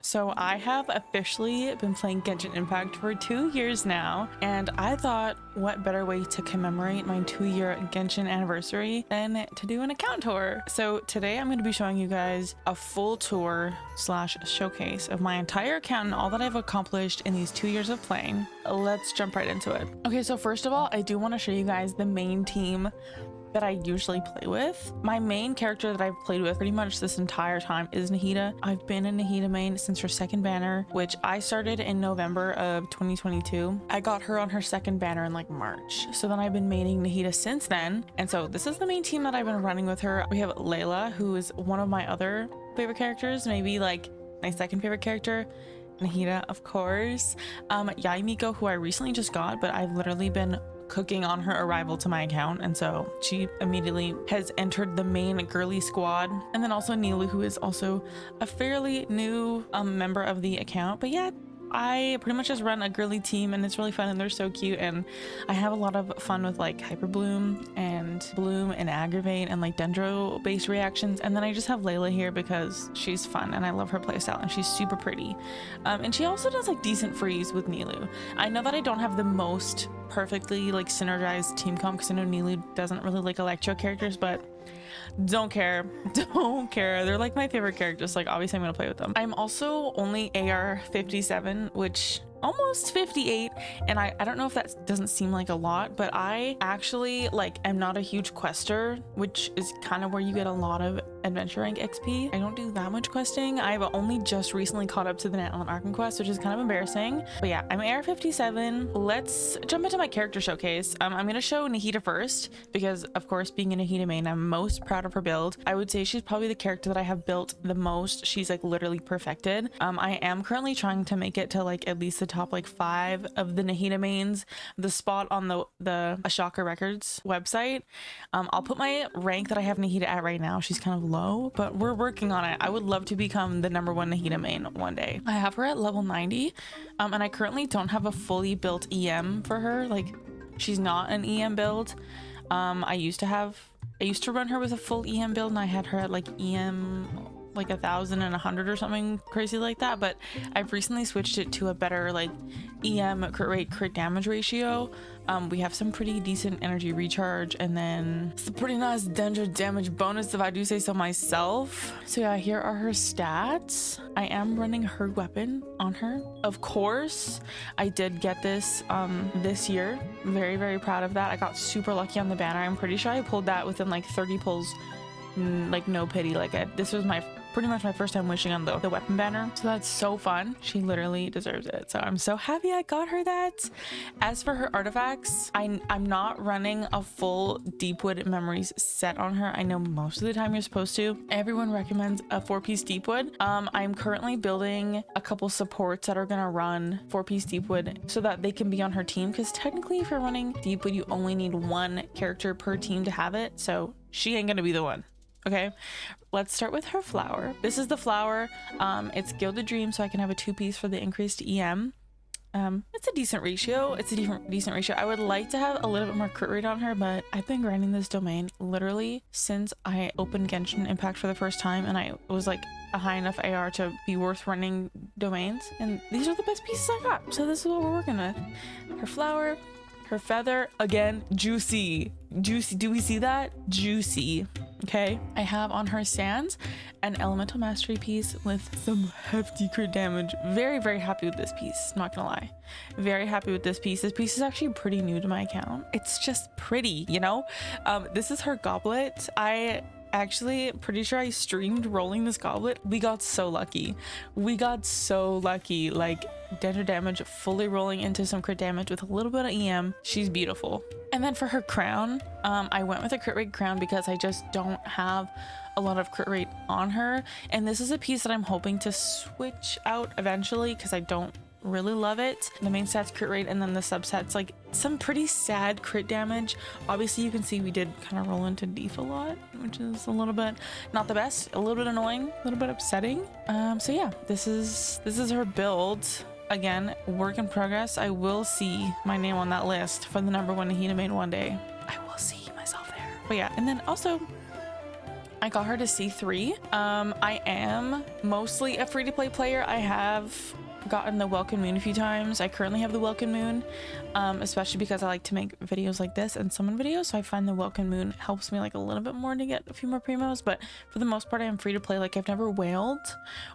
So I have officially been playing Genshin Impact for 2 years now, and I thought what better way to commemorate my 2-year Genshin anniversary than to do an account tour. So today I'm going to be showing you guys a full tour slash showcase of my entire account and all that I've accomplished in these 2 years of playing. Let's jump right into it. Okay, so first of all, I do want to show you guys the main team that I usually play with. My main character that I've played with pretty much this entire time is Nahida. I've been in Nahida Main since her second banner, which I started in November of 2022. I got her on her second banner in like March. So then I've been maining Nahida since then. And so this is the main team that I've been running with her. We have Layla, who is one of my other favorite characters, maybe like my second favorite character. Nahida, of course. Yae Miko, who I recently just got, but I've literally been cooking on her arrival to my account, and so she immediately has entered the main girly squad. And then also Nilou, who is also a fairly new member of the account. But yeah, I pretty much just run a girly team and it's really fun and they're so cute, and I have a lot of fun with like Hyper Bloom and Aggravate and like Dendro based reactions. And then I just have Layla here because she's fun and I love her playstyle and she's super pretty. And she also does like decent freeze with Nilou. I know that I don't have the most perfectly like synergized team comp because I know Nilou doesn't really like electro characters, but don't care. They're like my favorite characters. Like obviously I'm gonna play with them. I'm also only AR57, which almost 58, and I don't know if that doesn't seem like a lot, but I actually like am not a huge quester, which is kind of where you get a lot of adventure rank XP. I don't do that much questing. I've only just recently caught up to the Natlan Arkham quest, which is kind of embarrassing. But yeah, I'm AR57. Let's jump into my character showcase. I'm gonna show Nahida first because of course being in Nahida Main, I'm most proud of her build. I would say she's probably the character that I have built the most. She's like literally perfected. I am currently trying to make it to like at least the top like 5 of the Nahida mains, the spot on the Ashaka Records website. I'll put my rank that I have Nahida at right now. She's kind of low, but we're working on it. I would love to become the #1 Nahida main one day. I have her at level 90, and I currently don't have a fully built EM for her. Like she's not an EM build. I used to run her with a full EM build, and I had her at like EM like 1,100 or something crazy like that, but I've recently switched it to a better like EM crit rate crit damage ratio. We have some pretty decent energy recharge, and then it's a pretty nice Dendro damage bonus if I do say so myself. So yeah, here are her stats. I am running her weapon on her. Of course, I did get this this year. Very, very proud of that. I got super lucky on the banner. I'm pretty sure I pulled that within like 30 pulls, like no pity. Like this was pretty much my first time wishing on the weapon banner, so that's so fun. She literally deserves it, so I'm so happy I got her that. As for her artifacts, I'm not running a full Deepwood Memories set on her. I know most of the time you're supposed to. Everyone recommends a 4-piece Deepwood. I'm currently building a couple supports that are gonna run 4-piece Deepwood so that they can be on her team, because technically if you're running Deepwood you only need 1 character per team to have it, so she ain't gonna be the one. Okay, let's start with her flower. This is the flower. It's Gilded Dream, so I can have a 2-piece for the increased EM. It's a decent ratio. Decent ratio. I would like to have a little bit more crit rate on her, but I've been grinding this domain literally since I opened Genshin Impact for the first time, and I was like a high enough AR to be worth running domains, and these are the best pieces I got. So this is what we're working with. Her flower, her feather, again, juicy. Do we see that? Juicy. Okay, I have on her sands an elemental mastery piece with some hefty crit damage. Very, very happy with this piece, not gonna lie. Very happy with this piece. This piece is actually pretty new to my account. It's just pretty, you know? This is her goblet. I actually pretty sure I streamed rolling this goblet. We got so lucky. Like Dendro damage fully rolling into some crit damage with a little bit of EM. She's beautiful. And then for her crown, I went with a crit rate crown because I just don't have a lot of crit rate on her, and this is a piece that I'm hoping to switch out eventually because I don't really love it. The main stats crit rate, and then the subsets like some pretty sad crit damage. Obviously you can see we did kind of roll into Deef a lot, which is a little bit not the best, a little bit annoying, a little bit upsetting. So yeah, this is her build. Again, work in progress. I will see my name on that list for the #1 Nahida main one day. I will see myself there. But yeah, and then also I got her to C3. I am mostly a free-to-play player. I have gotten the Welcome Moon a few times. I currently have the Welcome Moon, especially because I like to make videos like this and summon videos, so I find the Welcome Moon helps me like a little bit more to get a few more primos. But for the most part, I am free to play. Like, I've never whaled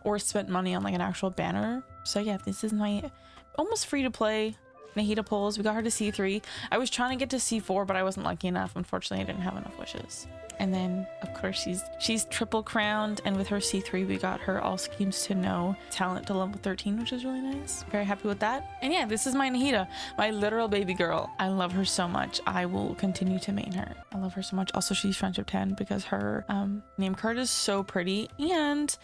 or spent money on like an actual banner. So yeah, this is my almost free to play Nahida pulls. We got her to C3. I was trying to get to C4, but I wasn't lucky enough. Unfortunately, I didn't have enough wishes. And then of course she's triple crowned, and with her C3 we got her all schemes to know talent to level 13, which is really nice. Very happy with that. And yeah, this is my Nahida, my literal baby girl. I love her so much. I will continue to main her. I love her so much. Also, she's friendship 10 because her name card is so pretty, and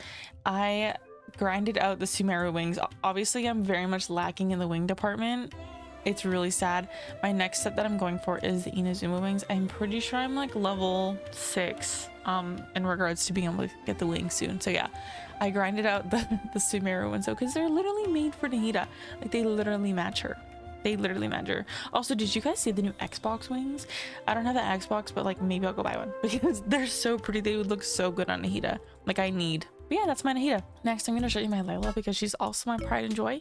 I grinded out the Sumeru wings. Obviously I'm very much lacking in the wing department. It's really sad. My next set that I'm going for is the Inazuma wings. I'm pretty sure I'm like level 6 in regards to being able to get the wings soon. So yeah, I grinded out the Sumeru ones though, because they're literally made for Nahida. Like, they literally match her. They literally match her. Also, did you guys see the new Xbox wings? I don't have the Xbox, but like maybe I'll go buy one because they're so pretty. They would look so good on Nahida. Like, I need. But yeah, that's my Nahida. Next, I'm going to show you my Layla because she's also my pride and joy.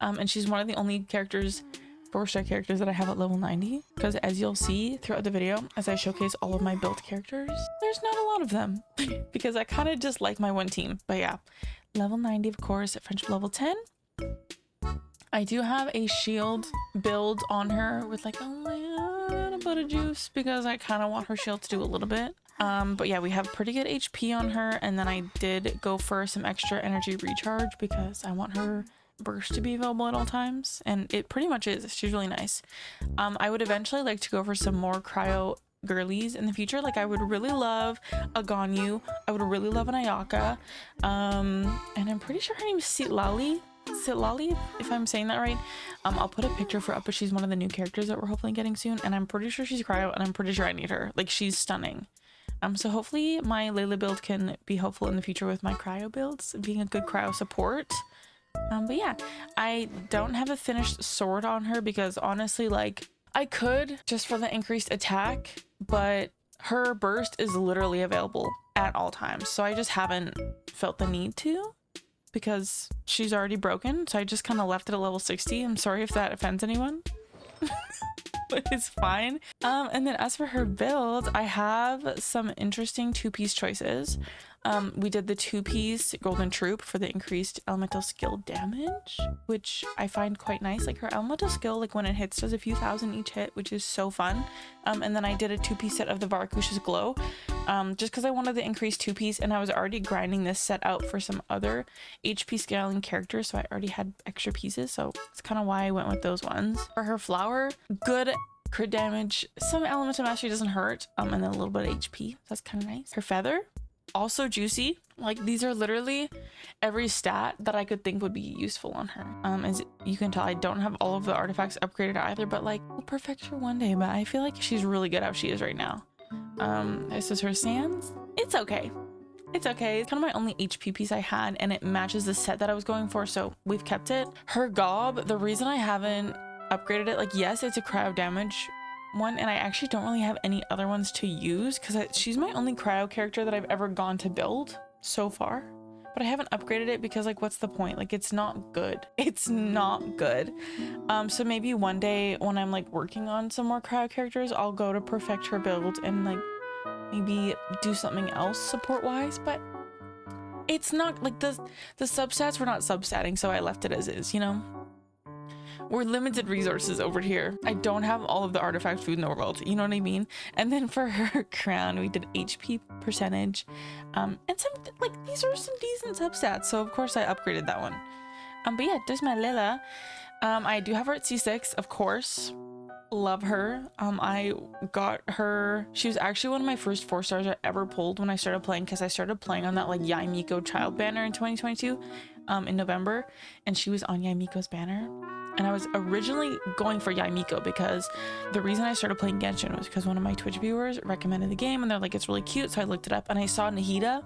And she's one of the only characters, 4-star characters, that I have at level 90, because as you'll see throughout the video, as I showcase all of my build characters, there's not a lot of them because I kind of just like my one team. But yeah, level 90, of course, at friendship level 10. I do have a shield build on her with like a little bit of juice because I kind of want her shield to do a little bit. But yeah, we have pretty good HP on her, and then I did go for some extra energy recharge because I want her burst to be available at all times, and it pretty much is. She's really nice. I would eventually like to go for some more cryo girlies in the future. Like, I would really love a Ganyu. I would really love an Ayaka. And I'm pretty sure her name is Sitlali, if I'm saying that right. I'll put a picture for up, but she's one of the new characters that we're hopefully getting soon, and I'm pretty sure she's cryo, and I'm pretty sure I need her. Like, she's stunning. So hopefully my Layla build can be helpful in the future with my cryo builds, being a good cryo support. But yeah, I don't have a finished sword on her because honestly, like, I could just for the increased attack, but her burst is literally available at all times. So I just haven't felt the need to because she's already broken. So I just kind of left it at level 60. I'm sorry if that offends anyone. But it's fine. And then as for her build, I have some interesting 2-piece choices. We did the 2-piece golden troop for the increased elemental skill damage, which I find quite nice. Like, her elemental skill, like when it hits, does a few thousand each hit, which is so fun. And then I did a 2-piece set of the Varakusha's glow, just because I wanted the increased 2-piece, and I was already grinding this set out for some other HP scaling characters, so I already had extra pieces, so it's kind of why I went with those ones. For her flower, good crit damage, some elemental mastery doesn't hurt, and then a little bit of HP, so that's kind of nice. Her feather, also juicy. Like, these are literally every stat that I could think would be useful on her. As you can tell, I don't have all of the artifacts upgraded either, but like, we'll perfect her one day. But I feel like she's really good how she is right now. This is her sands. It's okay. It's okay. It's kind of my only HP piece I had, and it matches the set that I was going for, so we've kept it. Her gob, the reason I haven't upgraded it, like, yes, it's a cryo damage one, and I actually don't really have any other ones to use because she's my only cryo character that I've ever gone to build so far, but I haven't upgraded it because, like, what's the point? Like, it's not good. It's not good. So maybe one day when I'm like working on some more cryo characters, I'll go to perfect her build and like maybe do something else support wise, but it's not like the substats were not substatting, so I left it as is, you know? We're limited resources over here. I don't have all of the artifact food in the world, you know what I mean? And then for her crown, we did HP percentage, and some, like, these are some decent substats, so of course I upgraded that one. But yeah, there's my Layla. I do have her at C6, of course. Love her. I got her, she was actually one of my first 4-stars I ever pulled when I started playing, because I started playing on that like Yae Miko child banner in 2022 in November, and she was on Yae Miko's banner. And I was originally going for Yae Miko because the reason I started playing Genshin was because one of my Twitch viewers recommended the game, and they're like, it's really cute. So I looked it up and I saw Nahida,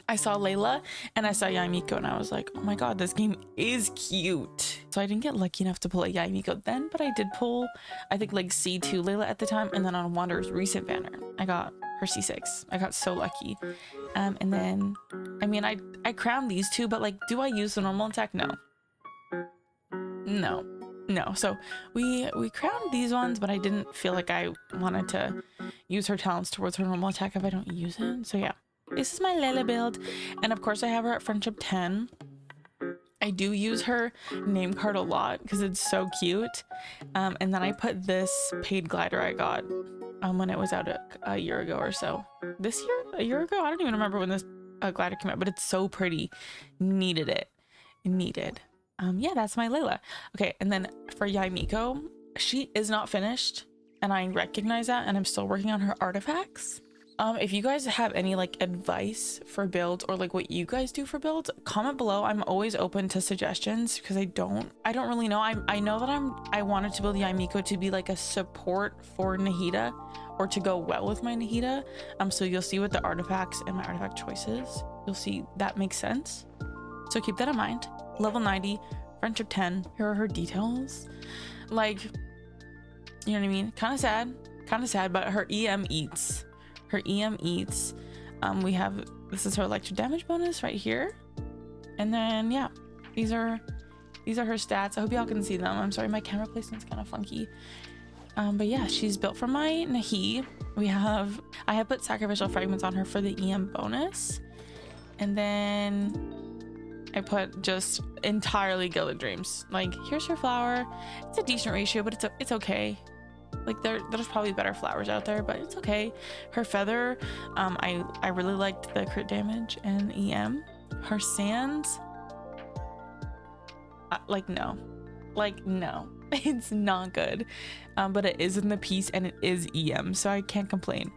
I saw Layla, and I saw Yae Miko, and I was like, oh my god, this game is cute. So I didn't get lucky enough to pull a Yae Miko then, but I did pull, I think, like C2 Layla at the time, and then on Wanderer's recent banner, I got her C6. I got so lucky. And then, I mean, I crowned these two, but like, do I use the normal attack? No. No. So we crowned these ones, but I didn't feel like I wanted to use her talents towards her normal attack if I don't use it. So yeah, this is my Layla build. And of course I have her at friendship 10. I do use her name card a lot because it's so cute. And then I put this paid glider I got when it was out a year ago or so. This year? A year ago? I don't even remember when this glider came out, but it's so pretty. Needed it. Needed. Yeah, that's my Layla. Okay, and then for Yae Miko, she is not finished, and I recognize that, and I'm still working on her artifacts. If you guys have any like advice for builds or like what you guys do for builds, comment below. I'm always open to suggestions because I don't really know. I know that I wanted to build Yae Miko to be like a support for Nahida or to go well with my Nahida. So you'll see with the artifacts and my artifact choices, you'll see that makes sense. So keep that in mind. Level 90, friendship 10. Here are her details. Like, you know what I mean? Kind of sad, but her EM eats. Her EM eats. We have, this is her electric damage bonus right here. And then, yeah, these are her stats. I hope y'all can see them. I'm sorry, my camera placement's kind of funky. But yeah, she's built from my Nahi. I have put sacrificial fragments on her for the EM bonus. And then I put just entirely Gilded Dreams. Like, here's her flower. It's a decent ratio, but it's okay. Like, there's probably better flowers out there, but it's okay. Her feather, I really liked the crit damage and EM. Her sands, no, it's not good. But it is in the piece and it is EM, so I can't complain.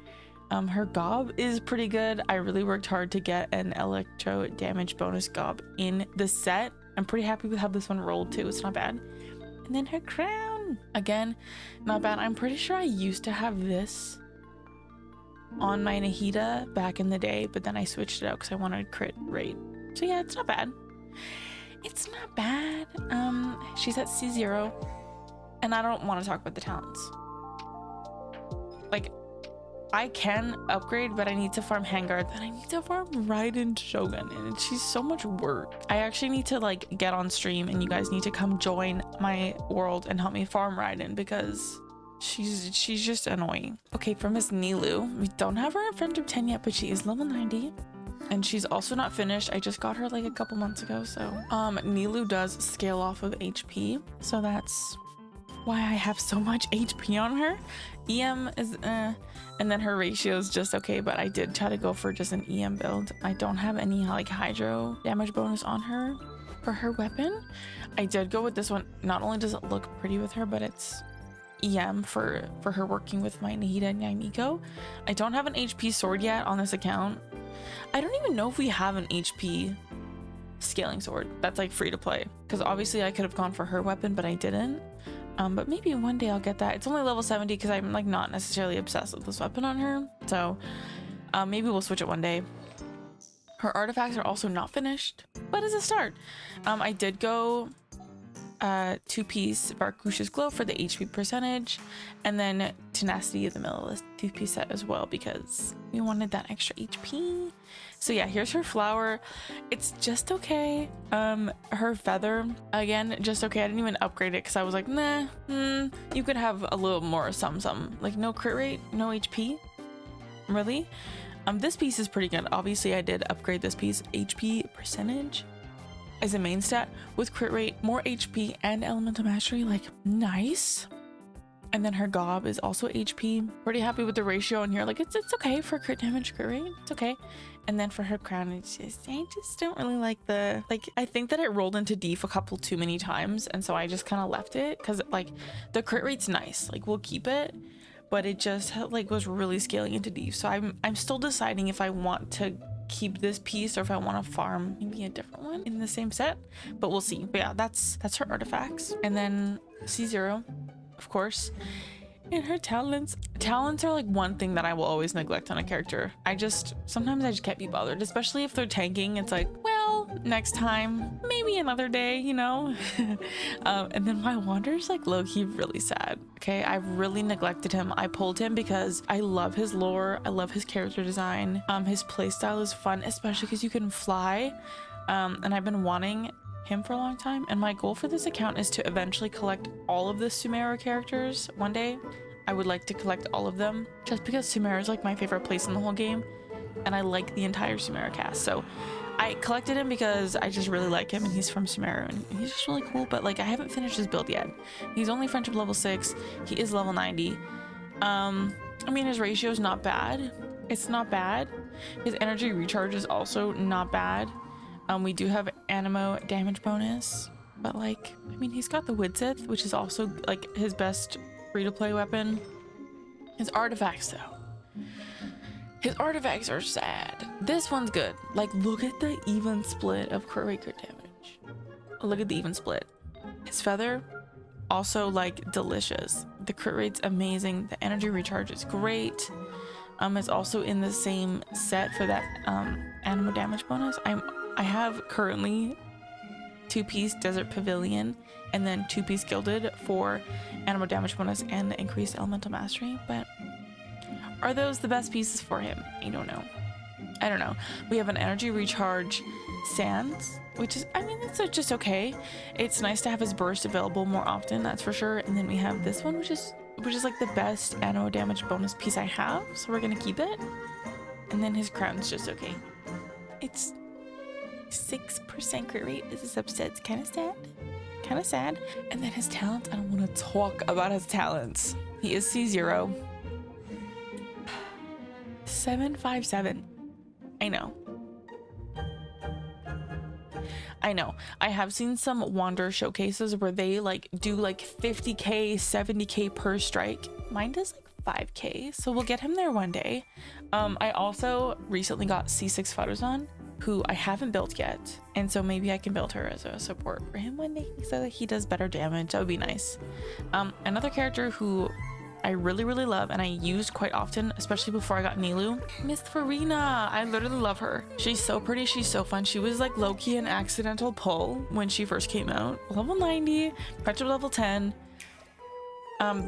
Her gob is pretty good. I really worked hard to get an electro damage bonus gob in the set. I'm pretty happy with how this one rolled too. It's not bad. And then her crown, again, not bad. I'm pretty sure I used to have this on my Nahida back in the day, but then I switched it out because I wanted crit rate. So yeah, it's not bad. It's not bad. She's at C0, and I don't want to talk about the talents. Like, I can upgrade, but I need to farm Handguard, then I need to farm Raiden Shogun, and she's so much work. I actually need to like get on stream, and you guys need to come join my world and help me farm Raiden because she's just annoying. Okay, for Miss Nilou, we don't have her at friendship 10 yet, but she is level 90. And she's also not finished. I just got her like a couple months ago, so Nilou does scale off of HP, so that's why I have so much HP on her. EM is and then her ratio is just okay, but I did try to go for just an EM build. I don't have any like hydro damage bonus on her. For her weapon, I did go with this one. Not only does it look pretty with her, but it's EM for her working with my Nahida and Yae Miko. I don't have an HP sword yet on this account. I don't even know if we have an HP scaling sword that's like free to play, because obviously I could have gone for her weapon, but I didn't. But maybe one day I'll get that. It's only level 70 because I'm like not necessarily obsessed with this weapon on her, so maybe we'll switch it one day. Her artifacts are also not finished, but as a start, I did go 2-piece Barkush's Glow for the HP percentage, and then Tenacity of the middle of the 2-piece set as well because we wanted that extra HP. So yeah, here's her flower. It's just okay. Her feather, again, just okay. I didn't even upgrade it because I was like, nah, you could have a little more some. Like, no crit rate, no HP, really. This piece is pretty good. Obviously I did upgrade this piece. HP percentage as a main stat with crit rate, more HP, and elemental mastery. Like, nice. And then her gob is also HP. Pretty happy with the ratio in here. Like, it's okay for crit damage, crit rate. It's okay. And then for her crown, it's just, I just don't really like the, like, I think that it rolled into Def a couple too many times, and so I just kind of left it because like the crit rate's nice. Like, we'll keep it, but it just like was really scaling into Def. So I'm still deciding if I want to keep this piece or if I want to farm maybe a different one in the same set, but we'll see. But yeah, that's her artifacts. And then C0, of course. And her talents are like one thing that I will always neglect on a character. Sometimes I just can't be bothered, especially if they're tanking. It's like, well, well, next time, maybe another day, you know. And then my Wander's like low-key really sad. Okay, I've really neglected him. I pulled him because I love his lore, I love his character design. His playstyle is fun, especially because you can fly. And I've been wanting him for a long time, and my goal for this account is to eventually collect all of the Sumeru characters one day. I would like to collect all of them just because Sumeru is like my favorite place in the whole game, and I like the entire Sumeru cast. So I collected him because I just really like him, and he's from Sumeru, and he's just really cool. But like, I haven't finished his build yet. He's only friendship level 6. He is level 90. I mean, his ratio is not bad. It's not bad. His energy recharge is also not bad. We do have animo damage bonus, but like, I mean, he's got the Widsith, which is also like his best free-to-play weapon. His artifacts though, his artifacts are sad. This one's good. Like, look at the even split of crit rate, crit damage. Look at the even split. His feather, also like delicious. The crit rate's amazing. The energy recharge is great. It's also in the same set for that animo damage bonus. I have currently 2-piece Desert Pavilion and then 2-piece Gilded for animo damage bonus and the increased elemental mastery, but are those the best pieces for him? I don't know. I don't know. We have an energy recharge Sands, which is, I mean, it's just okay. It's nice to have his burst available more often, that's for sure. And then we have this one, which is like the best animo damage bonus piece I have, so we're gonna keep it. And then his crown's just okay. It's 6% crit rate. This is upset. It's kind of sad. And then his talents, I don't want to talk about his talents. He is C0. 757. I know. I have seen some Wander showcases where they like do like 50k 70k per strike. Mine does like 5k, so we'll get him there one day. I also recently got C6 Faruzan, who I haven't built yet, and so maybe I can build her as a support for him one day so that he does better damage. That would be nice. Another character who I really love and I used quite often, especially before I got Nilou, Miss Furina. I literally love her. She's so pretty, she's so fun. She was like low-key an accidental pull when she first came out. Level 90, friendship level 10.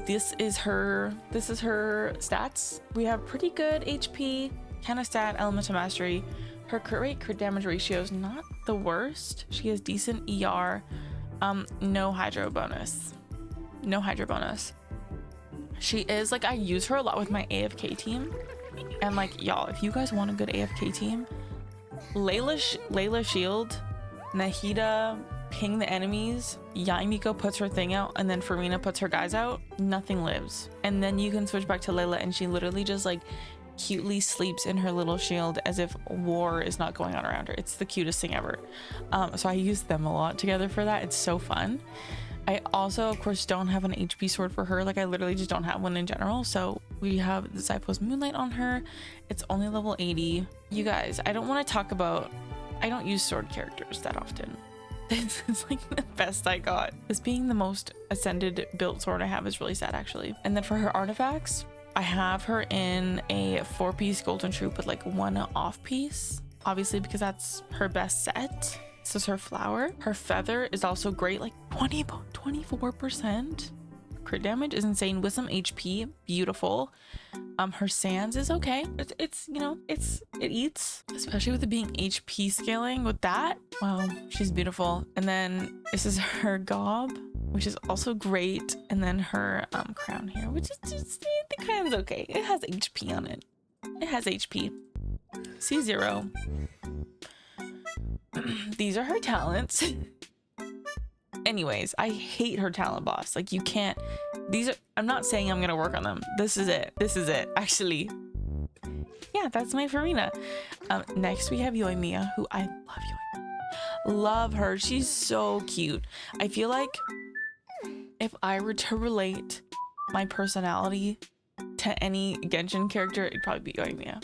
This is her stats. We have pretty good HP, kind of stat, elemental mastery. Her crit rate, crit damage ratio is not the worst. She has decent ER. No hydro bonus. No hydro bonus. She is like, I use her a lot with my AFK team. And like, y'all, if you guys want a good AFK team, Layla shield, Nahida ping the enemies, Yae Miko puts her thing out, and then Furina puts her guys out, nothing lives. And then you can switch back to Layla and she literally just like cutely sleeps in her little shield as if war is not going on around her. It's the cutest thing ever. So I use them a lot together for that. It's so fun. I also, of course, don't have an HP sword for her. Like, I literally just don't have one in general. So we have the Zypos Moonlight on her. It's only level 80. You guys, I don't want to talk about, I don't use sword characters that often. This is like the best I got. This being the most ascended built sword I have is really sad, actually. And then for her artifacts, I have her in a 4-piece golden troop with like 1 off piece, obviously because that's her best set. This is her flower. Her feather is also great, like 24%. Crit damage is insane with some HP, beautiful. Her sands is okay. It's you know, it eats, especially with it being HP scaling with that. Wow, she's beautiful. And then this is her gob, which is also great. And then her crown here, which is just, the crown's okay. It has HP on it. It has HP. C0. These are her talents. Anyways, I hate her talent boss. Like, you can't, these are, I'm not saying I'm gonna work on them. This is it actually. Yeah, that's my Furina. Next we have Yoimiya, who I love. Love her. She's so cute. I feel like if I were to relate my personality to any Genshin character, it'd probably be Yoimiya.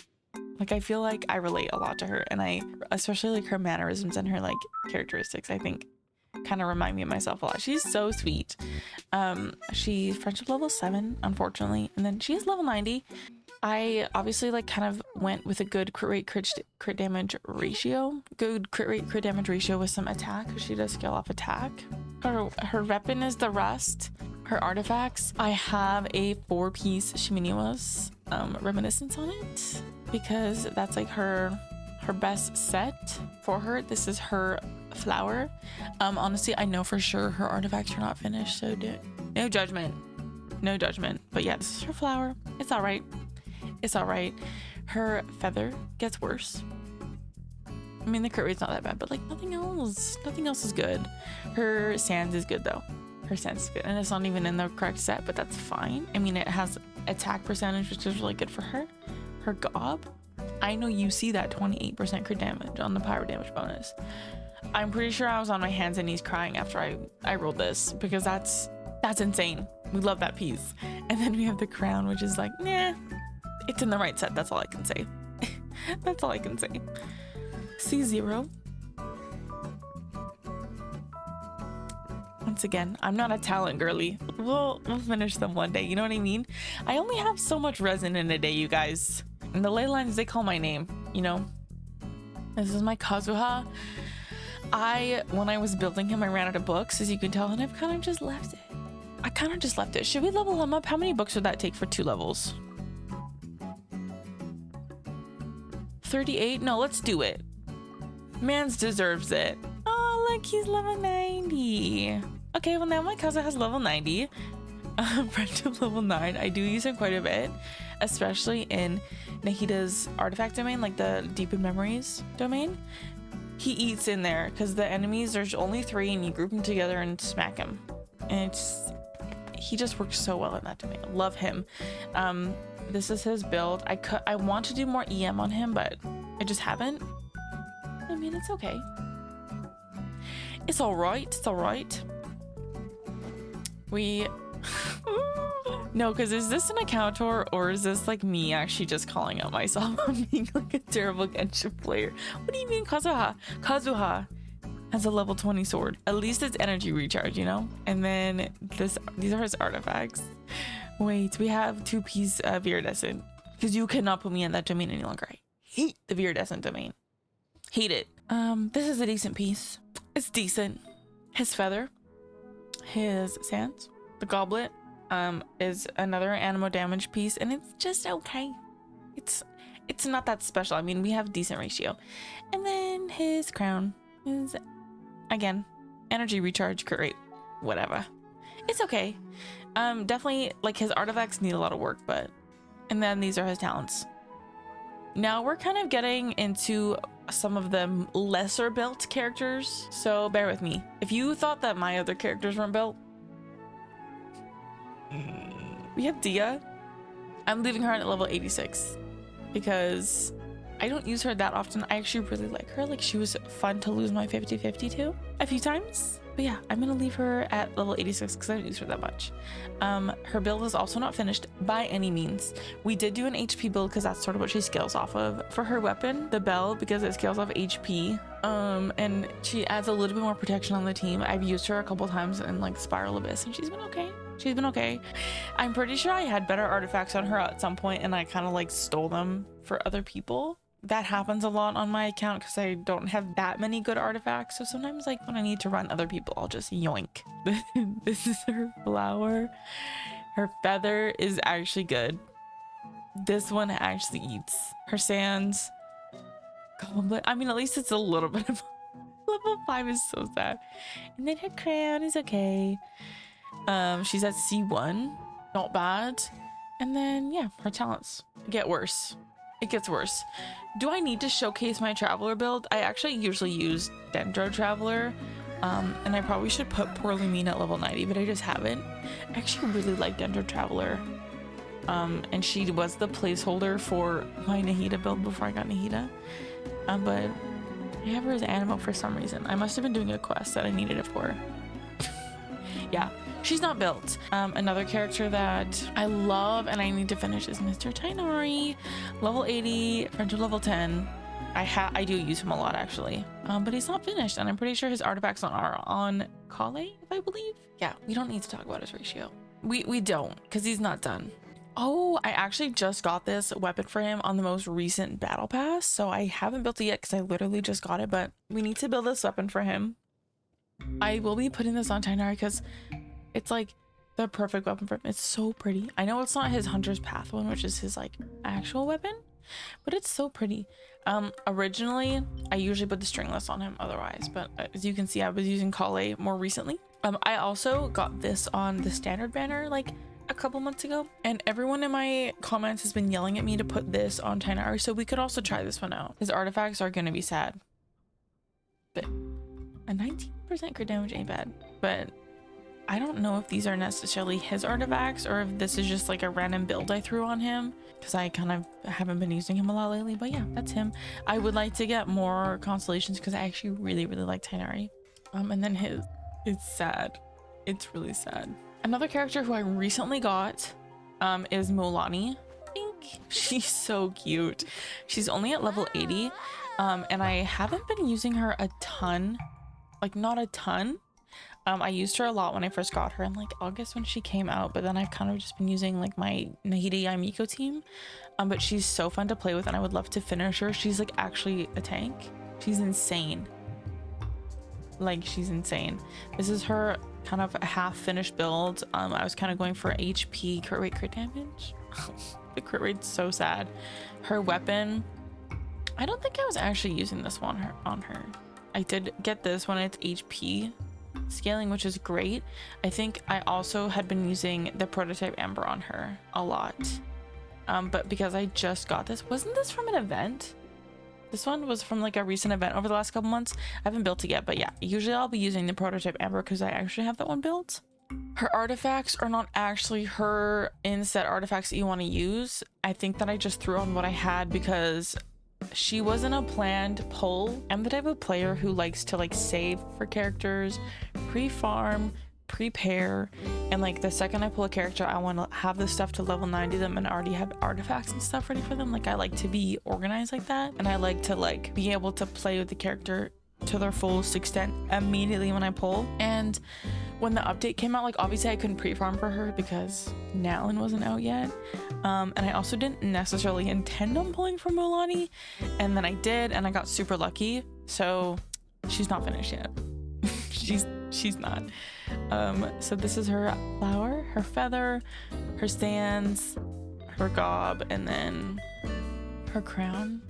Like, I feel like I relate a lot to her, and I especially like her mannerisms and her like characteristics, I think kind of remind me of myself a lot. She's so sweet. She's friendship level 7, unfortunately, and then she is level 90. I obviously like kind of went with a good crit rate crit damage ratio. Good crit rate crit damage ratio with some attack, because she does scale off attack. Her weapon is the rust. Her artifacts, I have a 4-piece Shiminiwa's reminiscence on it, because that's like her best set for her. This is her flower. Honestly, I know for sure her artifacts are not finished, so no judgment. No judgment. But yeah, this is her flower. It's all right. It's all right. Her feather gets worse. I mean, the crit rate's not that bad, but like nothing else is good. Her sands is good though. Her sands is good, and it's not even in the correct set, but that's fine. I mean, it has attack percentage, which is really good for her. Her gob, I know you see that 28% crit damage on the pyro damage bonus. I'm pretty sure I was on my hands and knees crying after I rolled this, because that's insane. We love that piece. And then we have the crown, which is like, nah, it's in the right set. That's all I can say. That's all I can say. C0. Once again, I'm not a talent girly. We'll finish them one day. You know what I mean? I only have so much resin in a day, you guys. And the ley lines, they call my name, you know? This is my Kazuha. When I was building him, I ran out of books, as you can tell, and I've kind of just left it. Should we level him up? How many books would that take for 2 levels? 38? No, let's do it. Mans deserves it. Oh, look, he's level 90. Okay, well now my cousin has level 90. Friendship level 9. I do use him quite a bit, especially in Nahida's artifact domain, like the Deepened Memories domain. He eats in there because the enemies, there's only 3 and you group them together and smack him. And he just works so well in that domain. Love him. This is his build. I want to do more EM on him, but I just haven't. I mean, it's okay. It's all right. It's all right. No, because is this an account tour, or is this like me actually just calling out myself on being like a terrible Genshin player? What do you mean, Kazuha? Kazuha has a level 20 sword. At least it's energy recharge, you know? And then these are his artifacts. Wait, we have 2-piece Viridescent, because you cannot put me in that domain any longer. I hate the Viridescent domain. Hate it. This is a decent piece. It's decent. His feather, his sands, the goblet is another animo damage piece, and it's just okay. It's not that special. I mean, we have decent ratio. And then his crown is, again, energy recharge, crit rate, whatever. It's okay. Definitely, like, his artifacts need a lot of work, but... And then these are his talents. Now we're kind of getting into some of the lesser built characters, so bear with me. If you thought that my other characters weren't built, we have Deyha. I'm leaving her at level 86 because I don't use her that often. I actually really like her. Like, she was fun to lose my 50-50 to a few times. But yeah, I'm gonna leave her at level 86 because I don't use her that much. Her build is also not finished by any means. We did do an HP build because that's sort of what she scales off of. For her weapon, the bell, because it scales off HP, and she adds a little bit more protection on the team. I've used her a couple times in like Spiral Abyss, and she's been okay. She's been okay. I'm pretty sure I had better artifacts on her at some point, and I kind of like stole them for other people. That happens a lot on my account because I don't have that many good artifacts. So sometimes, like, when I need to run other people, I'll just yoink. This is her flower. Her feather is actually good. This one actually eats. Her sands. Goblet. I mean, at least it's a little bit of... Level 5 is so sad. And then her crown is okay. She's at C1. Not bad. And then, yeah, her talents get worse. It gets worse. Do I need to showcase my Traveler build? I actually usually use Dendro Traveler, and I probably should put Poor Lumine at level 90, but I just haven't. I actually really like Dendro Traveler, and she was the placeholder for my Nahida build before I got Nahida, but I have her as Animo for some reason. I must have been doing a quest that I needed it for. Yeah. She's not built. Another character that I love and I need to finish is Mr. Tighnari, level 80, friendship level 10. I do use him a lot actually, but he's not finished, and I'm pretty sure his artifacts are on Kale, if I believe. Yeah, we don't need to talk about his ratio. We don't, because he's not done. Oh, I actually just got this weapon for him on the most recent battle pass, so I haven't built it yet because I literally just got it, but we need to build this weapon for him. I will be putting this on Tighnari because it's like the perfect weapon for him. It's so pretty. I know it's not his Hunter's Path one, which is his like actual weapon, but it's so pretty. Originally I usually put the stringless on him otherwise, but as you can see, I was using Kale more recently. I also got this on the standard banner like a couple months ago, and everyone in my comments has been yelling at me to put this on Tighnari, so we could also try this one out. His artifacts are gonna be sad, but a 19% crit damage ain't bad. But I don't know if these are necessarily his artifacts or if this is just like a random build I threw on him, because I kind of haven't been using him a lot lately. But yeah, that's him. I would like to get more constellations because I actually really like Tighnari. And then his, it's sad. It's really sad. Another character who I recently got is Mualani. I think she's so cute. She's only at level 80, and I haven't been using her a ton, like not a ton. I used her a lot when I first got her in like August when she came out, but then I've kind of just been using like my Nahida Yae Miko team. But she's so fun to play with and I would love to finish her. She's like actually a tank. She's insane. Like she's insane. This is her kind of a half finished build. I was kind of going for HP crit rate crit damage. The crit rate's so sad. Her weapon, I don't think I was actually using this one on her. I did get this when it's HP scaling, which is great. I think I also had been using the prototype Amber on her a lot, but because I just got this, wasn't this from an event? This one was from like a recent event over the last couple months. I haven't built it yet, but yeah, usually I'll be using the prototype Amber because I actually have that one built. Her artifacts are not actually her in-set artifacts that you want to use. I think that I just threw on what I had because she wasn't a planned pull. I'm the type of player who likes to like save for characters, pre-farm, prepare, and like the second I pull a character, I want to have the stuff to level 90 them and already have artifacts and stuff ready for them. Like I like to be organized like that, and I like to like be able to play with the character to their fullest extent immediately when I pull. And when the update came out, like obviously I couldn't pre-farm for her because Nalin wasn't out yet, and I also didn't necessarily intend on pulling for Mualani, and then I did and I got super lucky. So she's not finished yet. she's not. So this is her flower, her feather, her stands, her gob, and then her crown.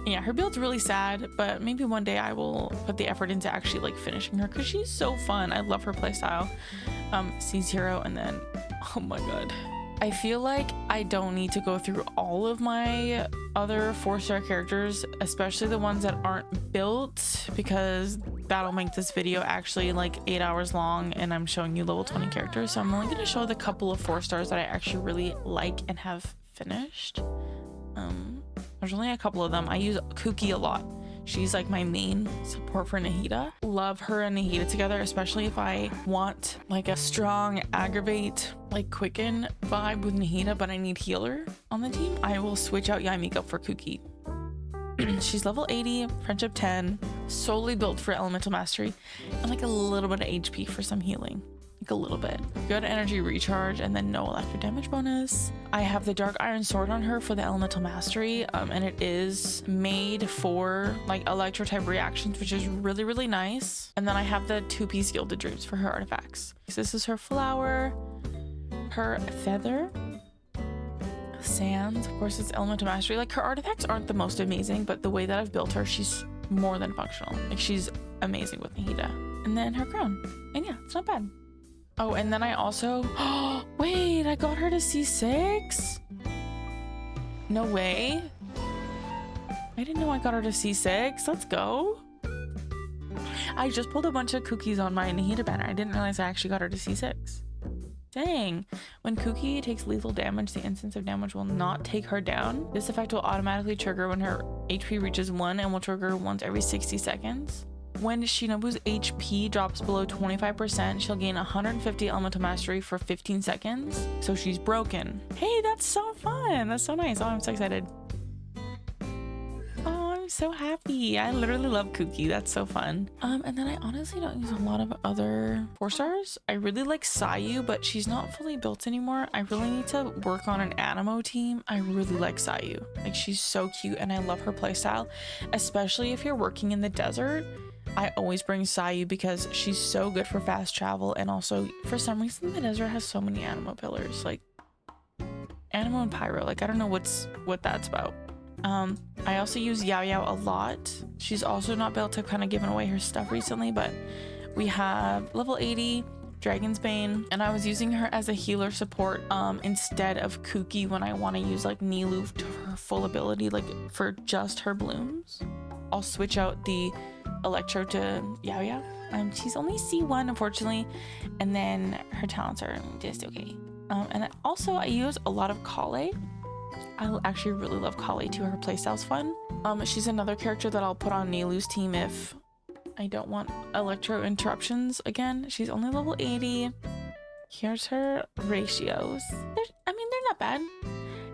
Yeah, her build's really sad, but maybe one day I will put the effort into actually like finishing her because she's so fun. I love her playstyle. C0, and then oh my god, I feel like I don't need to go through all of my other 4-star characters, especially the ones that aren't built, because that'll make this video actually like 8 hours long and I'm showing you level 20 characters. So I'm only going to show the couple of 4-stars that I actually really like and have finished. There's only a couple of them. I use Kuki a lot. She's like my main support for Nahida. Love her and Nahida together, especially if I want like a strong aggravate, like quicken vibe with Nahida, but I need healer on the team. I will switch out Yae Miko for Kuki. She's level 80, friendship 10, solely built for elemental mastery, and like a little bit of HP for some healing. Like a little bit. Good energy recharge, and then no electric damage bonus. I have the dark iron sword on her for the elemental mastery, and it is made for like electro type reactions, which is really nice. And then I have the 2-piece gilded drapes for her artifacts. So this is her flower, her feather, sands, of course it's elemental mastery. Like her artifacts aren't the most amazing, but the way that I've built her, she's more than functional. Like she's amazing with Nahida. And then her crown, and yeah, it's not bad. Oh, and then I also, wait, I got her to C6? No way. I didn't know I got her to C6. Let's go. I just pulled a bunch of cookies on my Nahida banner. I didn't realize I actually got her to C6. Dang. When Kuki takes lethal damage, the instance of damage will not take her down. This effect will automatically trigger when her HP reaches 1 and will trigger once every 60 seconds. When Shinobu's HP drops below 25%, she'll gain 150 elemental mastery for 15 seconds. So she's broken. Hey, that's so fun. That's so nice. Oh, I'm so excited. Oh, I'm so happy. I literally love Kuki. That's so fun. And then I honestly don't use a lot of other 4-stars. I really like Sayu, but she's not fully built anymore. I really need to work on an animo team. I really like Sayu. Like, she's so cute and I love her playstyle, especially if you're working in the desert. I always bring Sayu because she's so good for fast travel, and also for some reason the desert has so many animo pillars, like animo and pyro. Like, I don't know what that's about. I also use Yae a lot. She's also not built. I've kind of given away her stuff recently, but we have level 80 Dragon's Bane, and I was using her as a healer support instead of Kuki when I want to use like Nilou to her full ability, like for just her blooms. I'll switch out the Electro to Yae. She's only C1 unfortunately, and then her talents are just okay. And also I use a lot of Kale. I actually really love Kale too. Her playstyle's fun. She's another character that I'll put on Nilou's team if I don't want electro interruptions again. She's only level 80. Here's her ratios. I mean, they're not bad.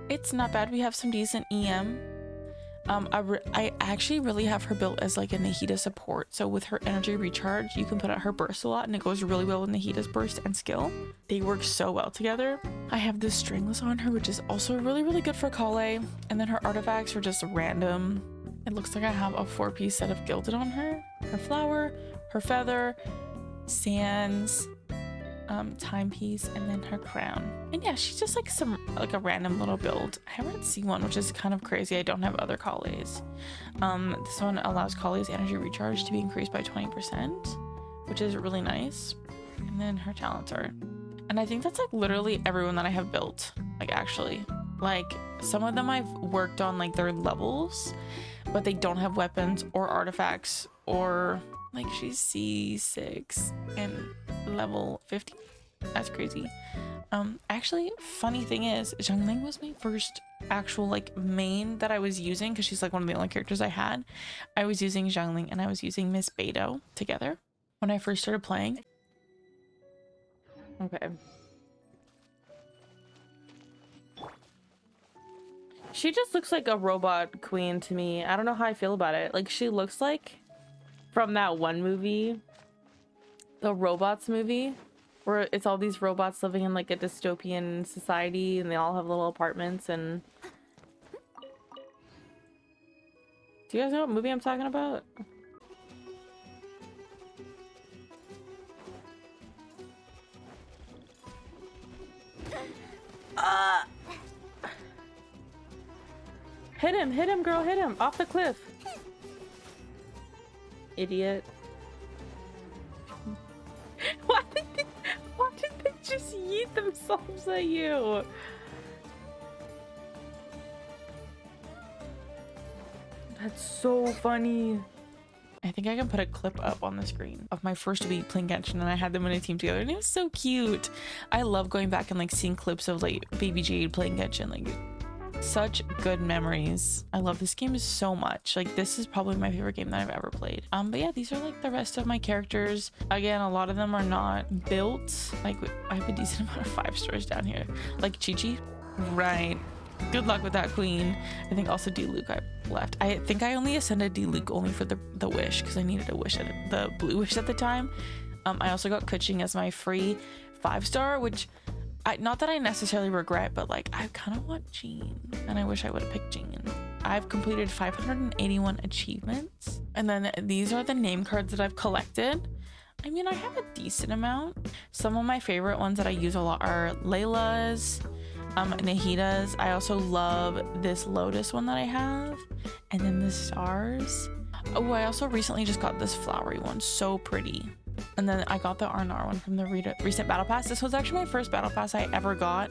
It's not bad. We have some decent EM. I actually really have her built as like a Nahida support. So with her energy recharge, you can put out her burst a lot and it goes really well with Nahida's burst and skill. They work so well together. I have this stringless on her, which is also really, really good for Kale. And then her artifacts are just random. It looks like I have a 4-piece set of gilded on her. Her flower, her feather, sands, timepiece, and then her crown. And yeah, she's just like a random little build. I haven't seen one, which is kind of crazy. I don't have other Kales. This one allows Kale's energy recharge to be increased by 20%, which is really nice. And then her talents are, and I think that's like literally everyone that I have built. Like, actually, like some of them I've worked on like their levels, but they don't have weapons or artifacts, or like she's C6 and level 50. That's crazy. Actually, funny thing is, Xiangling was my first actual like main that I was using, because she's like one of the only characters I had. I was using Xiangling and I was using Miss Beidou together when I first started playing. Okay. She just looks like a robot queen to me. I don't know how I feel about it. Like, she looks like from that one movie, the Robots movie, where it's all these robots living in like a dystopian society and they all have little apartments. And do you guys know what movie I'm talking about? Hit him, girl, hit him off the cliff. Idiot. Why did they just yeet themselves at you? That's so funny. I think I can put a clip up on the screen of my first week playing Genshin, and I had them in a team together and it was so cute. I love going back and like seeing clips of like baby Jade playing Genshin. Like, such good memories. I love this game so much. Like, this is probably my favorite game that I've ever played. But yeah, these are like the rest of my characters. Again, a lot of them are not built. Like, I have a decent amount of 5-stars down here. Like Chi-Chi. Right. Good luck with that queen. I think also D-Luke I left. I think I only ascended D-Luke only for the wish, because I needed a wish, at the blue wish at the time. I also got Kuching as my free 5-star, which not that I necessarily regret, but like I kind of want Jean, and I wish I would have picked Jean. I've completed 581 achievements, and then these are the name cards that I've collected. I mean, I have a decent amount. Some of my favorite ones that I use a lot are Layla's, Nahida's. I also love this Lotus one that I have, and then the stars. Oh, I also recently just got this flowery one, so pretty. And then I got the Arnar one from the recent battle pass. This was actually my first battle pass I ever got.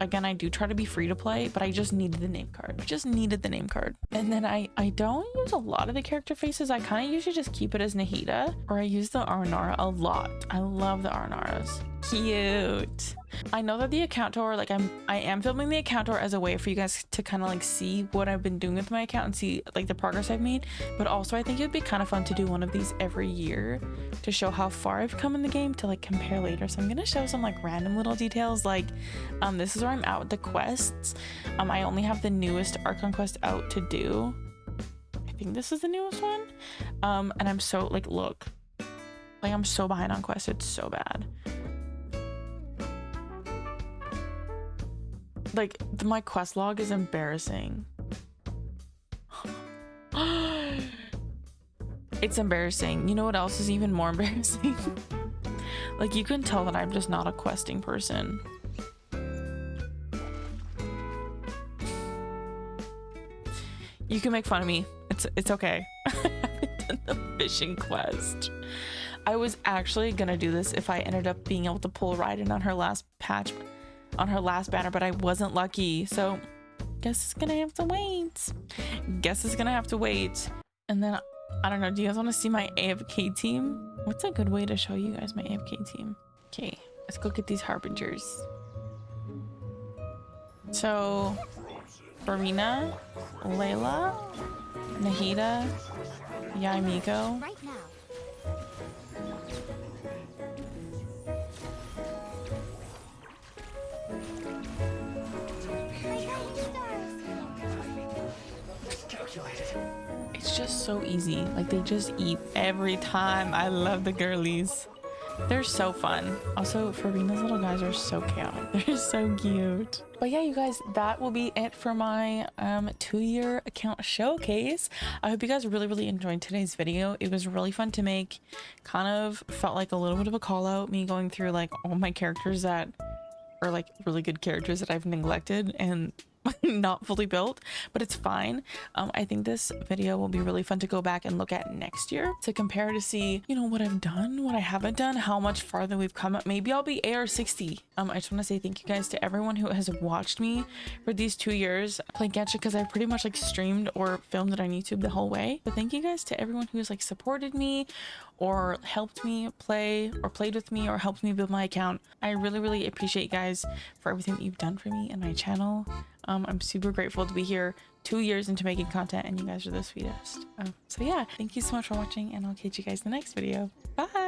Again, I do try to be free to play, but I just needed the name card. I just needed the name card. And then I don't use a lot of the character faces. I kind of usually just keep it as Nahida, or I use the Arnar a lot. I love the Arnaras. Cute. I know that the account tour, like I am filming the account tour as a way for you guys to kind of like see what I've been doing with my account and see like the progress I've made. But also I think it would be kind of fun to do one of these every year to show how far I've come in the game, to like compare later. So I'm gonna show some like random little details, like this is where I'm at with the quests. I only have the newest Archon quest out to do. I think this is the newest one. And I'm so like, look, like I'm so behind on quests. It's so bad. Like my quest log is embarrassing. It's embarrassing. You know what else is even more embarrassing? Like you can tell that I'm just not a questing person. You can make fun of me. It's okay. I haven't done the fishing quest. I was actually gonna do this if I ended up being able to pull Raiden on her last patch, on her last banner, but I wasn't lucky. So guess it's gonna have to wait. Guess it's gonna have to wait. And then I don't know, do you guys want to see my AFK team? What's a good way to show you guys my AFK team? Okay, let's go get these harbingers. So Furina, Layla, Nahida, Yae Miko. Right now. It's just so easy. Like they just eat every time. I love the girlies. They're so fun. Also, Furina's little guys are so chaotic. They're so cute. But yeah, you guys, that will be it for my 2-year account showcase. I hope you guys really enjoyed today's video. It was really fun to make. Kind of felt like a little bit of a call out, me going through like all my characters that are like really good characters that I've neglected and not fully built, but it's fine. I think this video will be really fun to go back and look at next year to compare to see, you know, what I've done, what I haven't done, how much farther we've come. Maybe I'll be AR60. I just want to say thank you guys to everyone who has watched me for these 2 years playing Genshin, because I pretty much like streamed or filmed it on YouTube the whole way. But thank you guys to everyone who's like supported me or helped me play or played with me or helped me build my account. I really appreciate you guys for everything that you've done for me and my channel. I'm super grateful to be here 2 years into making content, and you guys are the sweetest. So yeah, thank you so much for watching, and I'll catch you guys in the next video. Bye.